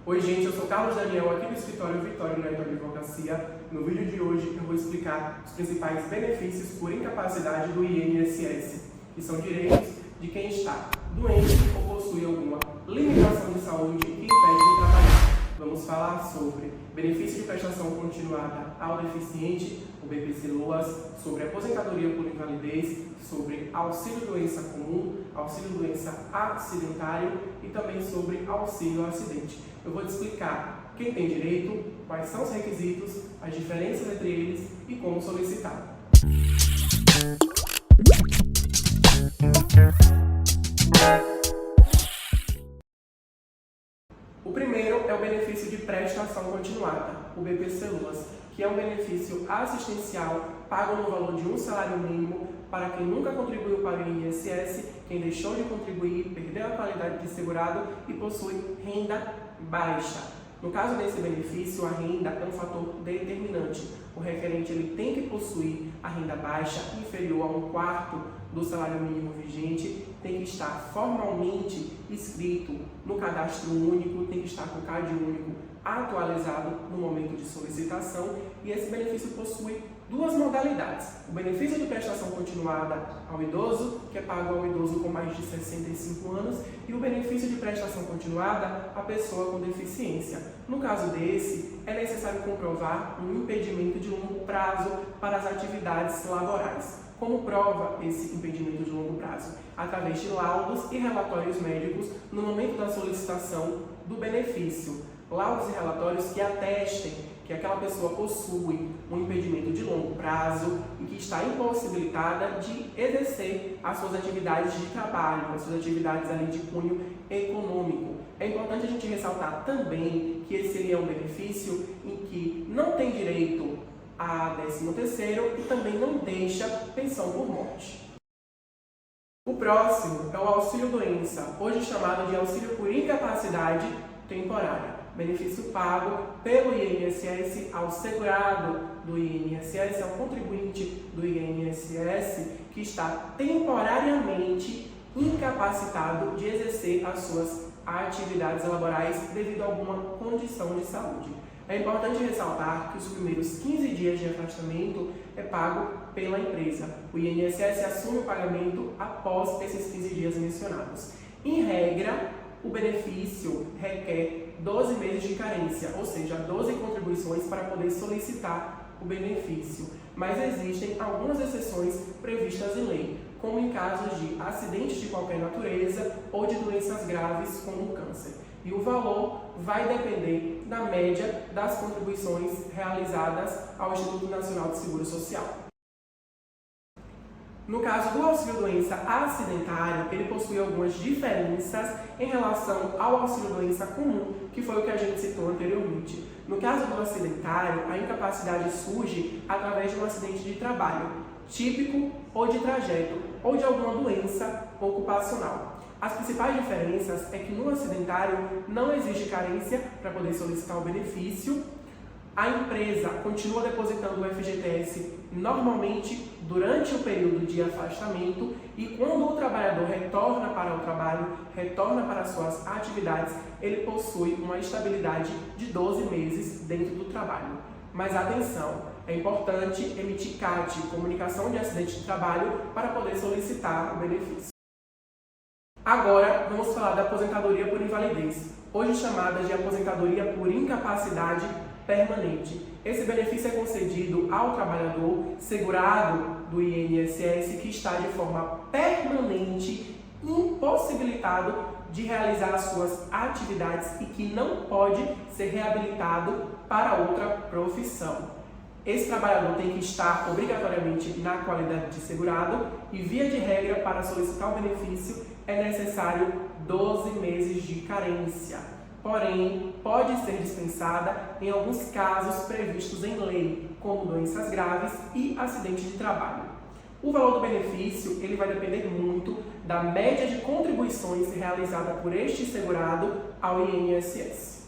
Oi gente, eu sou Carlos Daniel, aqui do escritório Vitória Neto Advocacia. No vídeo de hoje eu vou explicar os principais benefícios por incapacidade do INSS, que são direitos de quem está doente ou possui alguma limitação de saúde que impede de trabalhar. Vamos falar sobre benefício de prestação continuada ao deficiente, o BPC-LOAS, sobre aposentadoria por invalidez, sobre auxílio-doença comum, auxílio-doença acidentário e também sobre auxílio-acidente. Eu vou te explicar quem tem direito, quais são os requisitos, as diferenças entre eles e como solicitar. O primeiro é o benefício de prestação continuada, o BPC-LOAS, que é um benefício assistencial pago no valor de um salário mínimo para quem nunca contribuiu para o INSS, quem deixou de contribuir, perdeu a qualidade de segurado e possui renda baixa. No caso desse benefício, a renda é um fator determinante. O requerente ele tem que possuir a renda baixa inferior a 1/4 do salário mínimo vigente, tem que estar formalmente inscrito no cadastro único, tem que estar com o CAD único atualizado no momento de solicitação, e esse benefício possui duas modalidades: o benefício de prestação continuada ao idoso, que é pago ao idoso com mais de 65 anos, e o benefício de prestação continuada à pessoa com deficiência. No caso desse, é necessário comprovar um impedimento de longo prazo para as atividades laborais. Como prova esse impedimento de longo prazo? Através de laudos e relatórios médicos no momento da solicitação do benefício. Laudos e relatórios que atestem que aquela pessoa possui um impedimento de longo prazo e que está impossibilitada de exercer as suas atividades de trabalho, as suas atividades ali de cunho econômico. É importante a gente ressaltar também que esse seria um benefício em que não tem direito a 13º e também não deixa pensão por morte. O próximo é o auxílio-doença, hoje chamado de auxílio por incapacidade temporária. Benefício pago pelo INSS ao segurado do INSS, ao contribuinte do INSS que está temporariamente incapacitado de exercer as suas atividades laborais devido a alguma condição de saúde. É importante ressaltar que os primeiros 15 dias de afastamento é pago pela empresa. O INSS assume o pagamento após esses 15 dias mencionados. Em regra, o benefício requer 12 meses de carência, ou seja, 12 contribuições para poder solicitar o benefício. Mas existem algumas exceções previstas em lei, como em casos de acidentes de qualquer natureza ou de doenças graves como o câncer. E o valor vai depender da média das contribuições realizadas ao Instituto Nacional de Seguro Social. No caso do auxílio-doença acidentário, ele possui algumas diferenças em relação ao auxílio-doença comum, que foi o que a gente citou anteriormente. No caso do acidentário, a incapacidade surge através de um acidente de trabalho, típico ou de trajeto, ou de alguma doença ocupacional. As principais diferenças é que no acidentário não existe carência para poder solicitar o benefício. A empresa continua depositando o FGTS normalmente durante o período de afastamento, e quando o trabalhador retorna para o trabalho, retorna para as suas atividades, ele possui uma estabilidade de 12 meses dentro do trabalho. Mas atenção, é importante emitir CAT, comunicação de acidente de trabalho, para poder solicitar o benefício. Agora, vamos falar da aposentadoria por invalidez, hoje chamada de aposentadoria por incapacidade permanente. Esse benefício é concedido ao trabalhador segurado do INSS que está de forma permanente impossibilitado de realizar as suas atividades e que não pode ser reabilitado para outra profissão. Esse trabalhador tem que estar obrigatoriamente na qualidade de segurado e, via de regra, para solicitar o benefício é necessário 12 meses de carência. Porém, pode ser dispensada em alguns casos previstos em lei, como doenças graves e acidente de trabalho. O valor do benefício ele vai depender muito da média de contribuições realizada por este segurado ao INSS.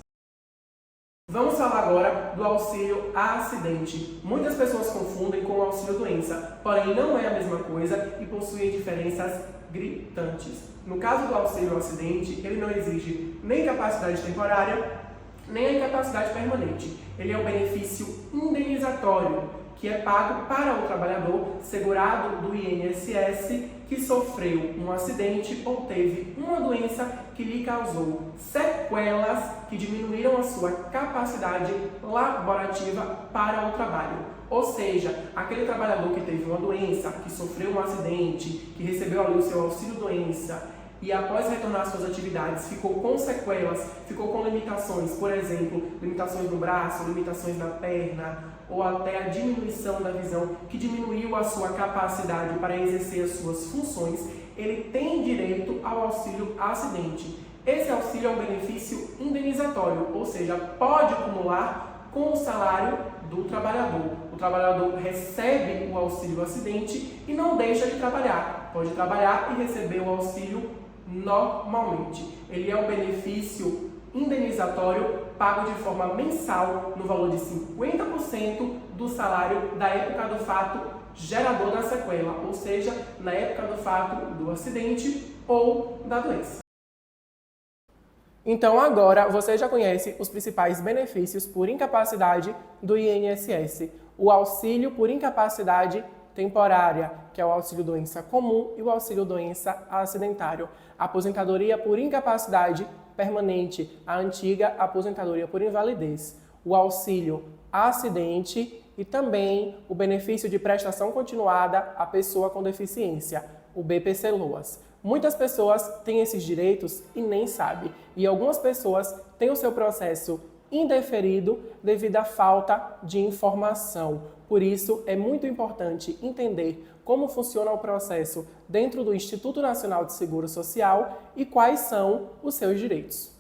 Vamos falar agora do auxílio acidente. Muitas pessoas confundem com o auxílio doença, porém não é a mesma coisa e possuem diferenças gritantes. No caso do auxílio acidente, ele não exige nem capacidade temporária nem a incapacidade permanente. Ele é um benefício indenizatório, que é pago para o trabalhador segurado do INSS que sofreu um acidente ou teve uma doença que lhe causou sequelas que diminuíram a sua capacidade laborativa para o trabalho. Ou seja, aquele trabalhador que teve uma doença, que sofreu um acidente, que recebeu ali o seu auxílio-doença e após retornar às suas atividades ficou com sequelas, ficou com limitações, por exemplo, limitações no braço, limitações na perna, ou até a diminuição da visão, que diminuiu a sua capacidade para exercer as suas funções, ele tem direito ao auxílio acidente. Esse auxílio é um benefício indenizatório, ou seja, pode acumular com o salário do trabalhador. O trabalhador recebe o auxílio acidente e não deixa de trabalhar. Pode trabalhar e receber o auxílio normalmente. Ele é um benefício indenizatório pago de forma mensal no valor de 50% do salário da época do fato gerador da sequela, ou seja, na época do fato do acidente ou da doença. Então agora você já conhece os principais benefícios por incapacidade do INSS. O auxílio por incapacidade temporária, que é o auxílio-doença comum, e o auxílio-doença acidentário. A aposentadoria por incapacidade permanente, a antiga aposentadoria por invalidez. O auxílio acidente e também o benefício de prestação continuada à pessoa com deficiência, o BPC-LOAS. Muitas pessoas têm esses direitos e nem sabem, e algumas pessoas têm o seu processo indeferido devido à falta de informação. Por isso, é muito importante entender como funciona o processo dentro do Instituto Nacional de Seguro Social e quais são os seus direitos.